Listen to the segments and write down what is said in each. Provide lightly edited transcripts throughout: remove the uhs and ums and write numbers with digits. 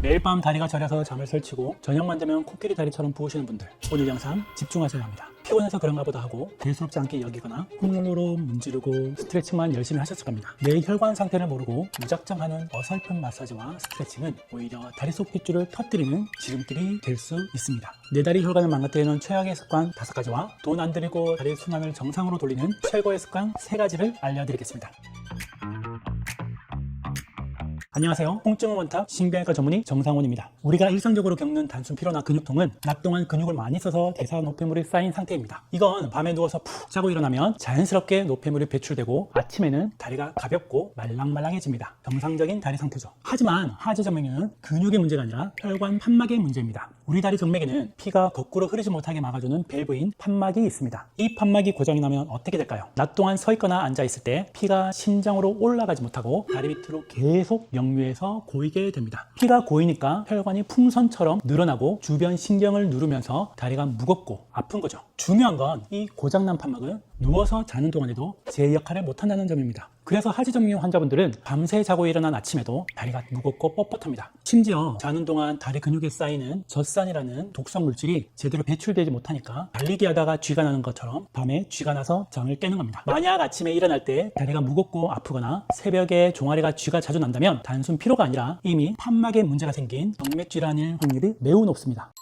매일 밤 다리가 저려서 잠을 설치고 저녁만 되면 코끼리 다리처럼 부으시는 분들, 오늘 영상 집중하셔야 합니다. 피곤해서 그런가 보다 하고 대수롭지 않게 여기거나 홈롤러로 문지르고 스트레칭만 열심히 하셨을 겁니다. 내 혈관 상태를 모르고 무작정 하는 어설픈 마사지와 스트레칭은 오히려 다리 속 핏줄을 터뜨리는 지름길이 될 수 있습니다. 내 다리 혈관을 망가뜨리는 최악의 습관 5가지와 돈 안 들이고 다리 순환을 정상으로 돌리는 최고의 습관 3가지를 알려드리겠습니다. 안녕하세요. 통증 원탑 신경외과 전문의 정상훈입니다. 우리가 일상적으로 겪는 단순 피로나 근육통은 낮 동안 근육을 많이 써서 대사 노폐물이 쌓인 상태입니다. 이건 밤에 누워서 푹 자고 일어나면 자연스럽게 노폐물이 배출되고 아침에는 다리가 가볍고 말랑말랑해집니다. 정상적인 다리 상태죠. 하지만 하지 정맥류는 근육의 문제가 아니라 혈관 판막의 문제입니다. 우리 다리 정맥에는 피가 거꾸로 흐르지 못하게 막아주는 밸브인 판막이 있습니다. 이 판막이 고장이 나면 어떻게 될까요? 낮 동안 서 있거나 앉아 있을 때 피가 심장으로 올라가지 못하고 다리 밑으로 계속 역류해서 고이게 됩니다. 피가 고이니까 혈관이 풍선처럼 늘어나고 주변 신경을 누르면서 다리가 무겁고 아픈 거죠. 중요한 건 이 고장난 판막은 누워서 자는 동안에도 제 역할을 못한다는 점입니다. 그래서 하지정맥류 환자분들은 밤새 자고 일어난 아침에도 다리가 무겁고 뻣뻣합니다. 심지어 자는 동안 다리 근육에 쌓이는 젖산이라는 독성 물질이 제대로 배출되지 못하니까 달리기 하다가 쥐가 나는 것처럼 밤에 쥐가 나서 잠을 깨는 겁니다. 만약 아침에 일어날 때 다리가 무겁고 아프거나 새벽에 종아리가 쥐가 자주 난다면 단순 피로가 아니라 이미 판막에 문제가 생긴 정맥 질환일 확률이 매우 높습니다.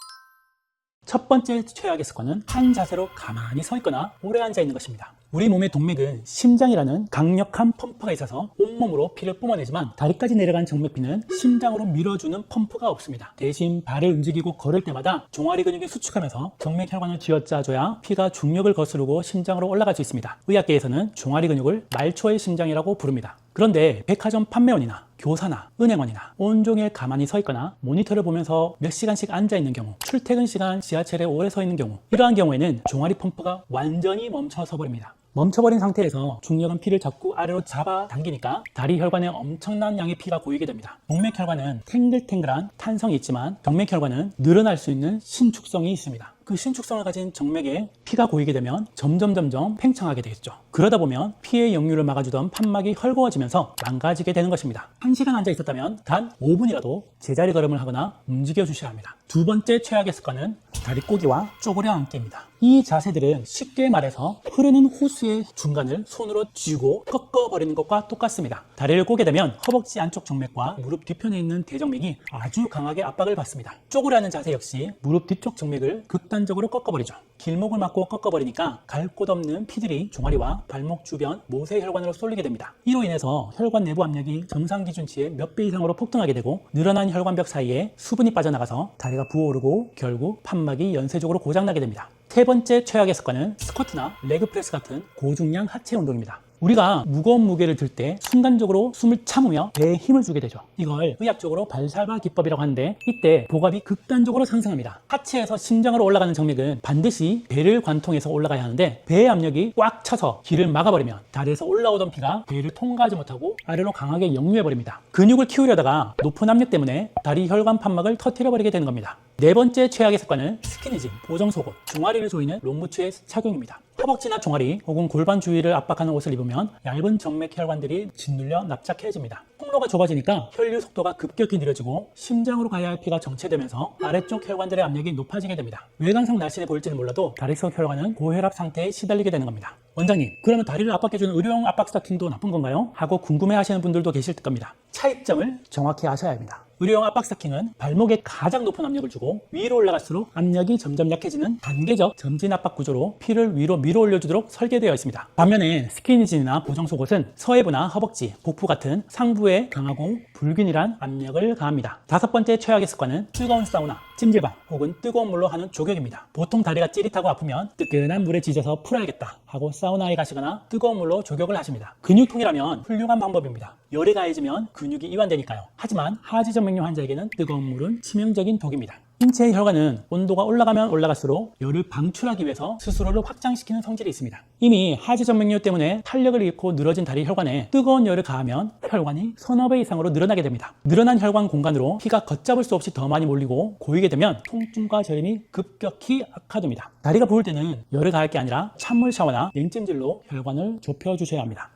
첫 번째 최악의 습관은 한 자세로 가만히 서 있거나 오래 앉아 있는 것입니다. 우리 몸의 동맥은 심장이라는 강력한 펌프가 있어서 온몸으로 피를 뿜어내지만 다리까지 내려간 정맥피는 심장으로 밀어주는 펌프가 없습니다. 대신 발을 움직이고 걸을 때마다 종아리 근육이 수축하면서 정맥 혈관을 쥐어짜줘야 피가 중력을 거스르고 심장으로 올라갈 수 있습니다. 의학계에서는 종아리 근육을 말초의 심장이라고 부릅니다. 그런데 백화점 판매원이나 교사나 은행원이나 온종일 가만히 서 있거나 모니터를 보면서 몇 시간씩 앉아 있는 경우, 출퇴근 시간 지하철에 오래 서 있는 경우, 이러한 경우에는 종아리 펌프가 완전히 멈춰서 버립니다. 멈춰버린 상태에서 중력은 피를 자꾸 아래로 잡아 당기니까 다리 혈관에 엄청난 양의 피가 고이게 됩니다. 동맥 혈관은 탱글탱글한 탄성이 있지만 정맥 혈관은 늘어날 수 있는 신축성이 있습니다. 그 신축성을 가진 정맥에 피가 고이게 되면 점점 팽창하게 되겠죠. 그러다 보면 피의 역류를 막아주던 판막이 헐거워지면서 망가지게 되는 것입니다. 1시간 앉아 있었다면 단 5분이라도 제자리 걸음을 하거나 움직여 주셔야 합니다. 두 번째 최악의 습관은 다리 꼬기와 쪼그려 앉기입니다. 이 자세들은 쉽게 말해서 흐르는 호수의 중간을 손으로 쥐고 꺾어버리는 것과 똑같습니다. 다리를 꼬게 되면 허벅지 안쪽 정맥과 무릎 뒤편에 있는 대정맥이 아주 강하게 압박을 받습니다. 쪼그려 앉는 자세 역시 무릎 뒤쪽 정맥을 극단적으로 꺾어버리죠. 길목을 막고 꺾어버리니까 갈 곳 없는 피들이 종아리와 발목 주변 모세혈관으로 쏠리게 됩니다. 이로 인해서 혈관 내부 압력이 정상 기준치의 몇 배 이상으로 폭등하게 되고 늘어난 혈관벽 사이에 수분이 빠져나가서 다리가 부어오르고 결국 판막이 연쇄적으로 고장나게 됩니다. 세 번째 최악의 습관은 스쿼트나 레그프레스 같은 고중량 하체 운동입니다. 우리가 무거운 무게를 들 때 순간적으로 숨을 참으며 배에 힘을 주게 되죠. 이걸 의학적으로 발살바 기법이라고 하는데 이때 복압이 극단적으로 상승합니다. 하체에서 심장으로 올라가는 정맥은 반드시 배를 관통해서 올라가야 하는데 배의 압력이 꽉 차서 길을 막아버리면 다리에서 올라오던 피가 배를 통과하지 못하고 아래로 강하게 역류해버립니다. 근육을 키우려다가 높은 압력 때문에 다리 혈관 판막을 터뜨려버리게 되는 겁니다. 네 번째 최악의 습관은 스키니진, 보정속옷, 종아리를 조이는 롱부츠의 착용입니다. 허벅지나 종아리 혹은 골반 주위를 압박하는 옷을 입으면 얇은 정맥 혈관들이 짓눌려 납작해집니다. 통로가 좁아지니까 혈류 속도가 급격히 느려지고 심장으로 가야 할 피가 정체되면서 아래쪽 혈관들의 압력이 높아지게 됩니다. 외관상 날씬해 보일지는 몰라도 다리 속 혈관은 고혈압 상태에 시달리게 되는 겁니다. 원장님, 그러면 다리를 압박해주는 의료용 압박 스타킹도 나쁜 건가요? 하고 궁금해하시는 분들도 계실 겁니다. 차이점을 정확히 아셔야 합니다. 의료용 압박 스타킹은 발목에 가장 높은 압력을 주고 위로 올라갈수록 압력이 점점 약해지는 단계적 점진 압박 구조로 피를 위로 밀어 올려주도록 설계되어 있습니다. 반면에 스키니진이나 보정 속옷은 서해부나 허벅지, 복부 같은 상부에 강하고 불균일한 압력을 가합니다. 다섯 번째 최악의 습관은 뜨거운 사우나, 찜질방 혹은 뜨거운 물로 하는 조격입니다. 보통 다리가 찌릿하고 아프면 뜨끈한 물에 지져서 풀어야겠다 하고 사우나에 가시거나 뜨거운 물로 조격을 하십니다. 근육통이라면 훌륭한 방법입니다. 열이 가해지면 근육이 이완되니까요. 하지만 하지정맥류 환자에게는 뜨거운 물은 치명적인 독입니다. 인체의 혈관은 온도가 올라가면 올라갈수록 열을 방출하기 위해서 스스로를 확장시키는 성질이 있습니다. 이미 하지정맥류 때문에 탄력을 잃고 늘어진 다리 혈관에 뜨거운 열을 가하면 혈관이 서너 배 이상으로 늘어나게 됩니다. 늘어난 혈관 공간으로 피가 걷잡을 수 없이 더 많이 몰리고 고이게 되면 통증과 저림이 급격히 악화됩니다. 다리가 부을 때는 열을 가할 게 아니라 찬물 샤워나 냉찜질로 혈관을 좁혀주셔야 합니다.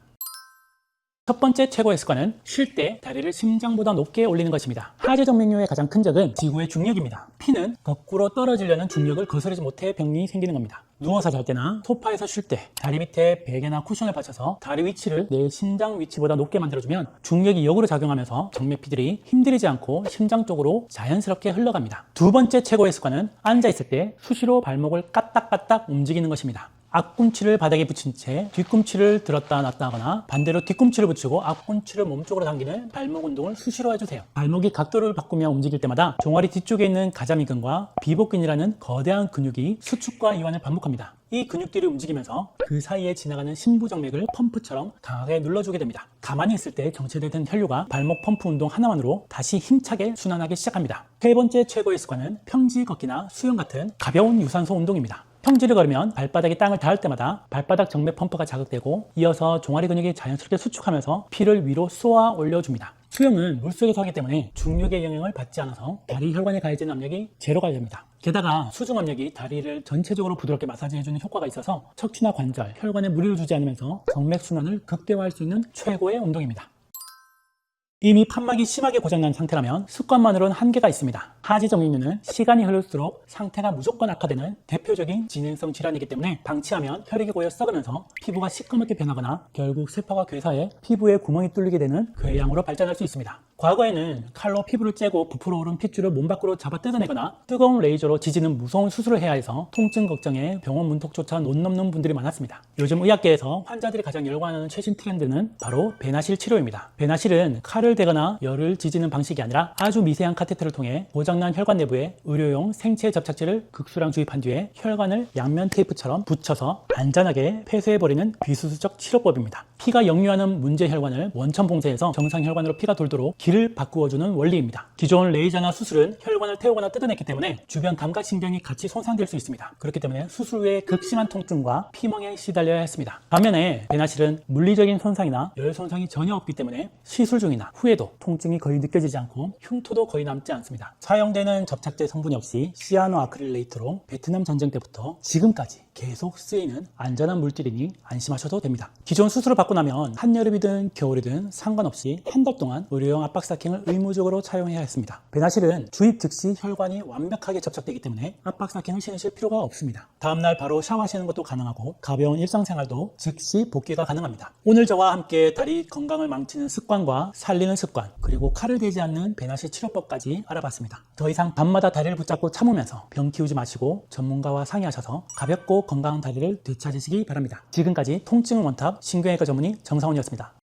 첫 번째 최고의 습관은 쉴 때 다리를 심장보다 높게 올리는 것입니다. 하지 정맥류의 가장 큰 적은 지구의 중력입니다. 피는 거꾸로 떨어지려는 중력을 거스르지 못해 병이 생기는 겁니다. 누워서 잘 때나 소파에서 쉴 때 다리 밑에 베개나 쿠션을 받쳐서 다리 위치를 내 심장 위치보다 높게 만들어주면 중력이 역으로 작용하면서 정맥피들이 힘들이지 않고 심장 쪽으로 자연스럽게 흘러갑니다. 두 번째 최고의 습관은 앉아있을 때 수시로 발목을 까딱까딱 움직이는 것입니다. 앞꿈치를 바닥에 붙인 채 뒤꿈치를 들었다 놨다 하거나 반대로 뒤꿈치를 붙이고 앞꿈치를 몸쪽으로 당기는 발목 운동을 수시로 해주세요. 발목이 각도를 바꾸며 움직일 때마다 종아리 뒤쪽에 있는 가자미근과 비복근이라는 거대한 근육이 수축과 이완을 반복합니다. 이 근육들이 움직이면서 그 사이에 지나가는 심부정맥을 펌프처럼 강하게 눌러주게 됩니다. 가만히 있을 때 정체되던 혈류가 발목 펌프 운동 하나만으로 다시 힘차게 순환하기 시작합니다. 세 번째 최고의 습관은 평지 걷기나 수영 같은 가벼운 유산소 운동입니다. 평지를 걸으면 발바닥이 땅을 닿을 때마다 발바닥 정맥 펌프가 자극되고 이어서 종아리 근육이 자연스럽게 수축하면서 피를 위로 쏘아 올려줍니다. 수영은 물속에서 하기 때문에 중력의 영향을 받지 않아서 다리 혈관에 가해지는 압력이 제로가 됩니다. 게다가 수중 압력이 다리를 전체적으로 부드럽게 마사지해주는 효과가 있어서 척추나 관절, 혈관에 무리를 주지 않으면서 정맥 순환을 극대화할 수 있는 최고의 운동입니다. 이미 판막이 심하게 고장난 상태라면 습관만으로는 한계가 있습니다. 하지 정맥류는 시간이 흐를수록 상태가 무조건 악화되는 대표적인 진행성 질환이기 때문에 방치하면 혈액이 고여 썩으면서 피부가 시커멓게 변하거나 결국 세포가 괴사해 피부에 구멍이 뚫리게 되는 궤양으로 발전할 수 있습니다. 과거에는 칼로 피부를 째고 부풀어 오른 핏줄을 몸 밖으로 잡아 뜯어내거나 뜨거운 레이저로 지지는 무서운 수술을 해야 해서 통증 걱정에 병원 문턱조차 못 넘는 분들이 많았습니다. 요즘 의학계에서 환자들이 가장 열광하는 최신 트렌드는 바로 배나실 치료입니다. 배나실은 칼을 대거나 열을 지지는 방식이 아니라 아주 미세한 카테터를 통해 고장난 혈관 내부에 의료용 생체 접착제를 극수량 주입한 뒤에 혈관을 양면 테이프처럼 붙여서 안전하게 폐쇄해버리는 비수술적 치료법입니다. 피가 역류하는 문제 혈관을 원천 봉쇄해서 정상 혈관으로 피가 돌도록 길을 바꾸어주는 원리입니다. 기존 레이저나 수술은 혈관을 태우거나 뜯어냈기 때문에 주변 감각신경이 같이 손상될 수 있습니다. 그렇기 때문에 수술 후에 극심한 통증과 피멍에 시달려야 했습니다. 반면에 배나실은 물리적인 손상이나 열 손상이 전혀 없기 때문에 시술 중이나 후에도 통증이 거의 느껴지지 않고 흉터도 거의 남지 않습니다. 사용되는 접착제 성분 역시 시아노아크릴레이트로 베트남 전쟁 때부터 지금까지 계속 쓰이는 안전한 물질이니 안심하셔도 됩니다. 기존 수술을 받고 나면 한여름이든 겨울이든 상관없이 한 달 동안 의료용 압박사킹을 의무적으로 차용해야 했습니다. 배나실은 주입 즉시 혈관이 완벽하게 접착되기 때문에 압박사킹을 신으실 필요가 없습니다. 다음날 바로 샤워하시는 것도 가능하고 가벼운 일상생활도 즉시 복귀가 가능합니다. 오늘 저와 함께 다리 건강을 망치는 습관과 살리는 습관, 그리고 칼을 대지 않는 배나실 치료법까지 알아봤습니다. 더 이상 밤마다 다리를 붙잡고 참으면서 병 키우지 마시고 전문가와 상의하셔서 가볍고 건강한 다리를 되찾으시기 바랍니다. 지금까지 통증 원탑 신경외과 전문의 정상훈이었습니다.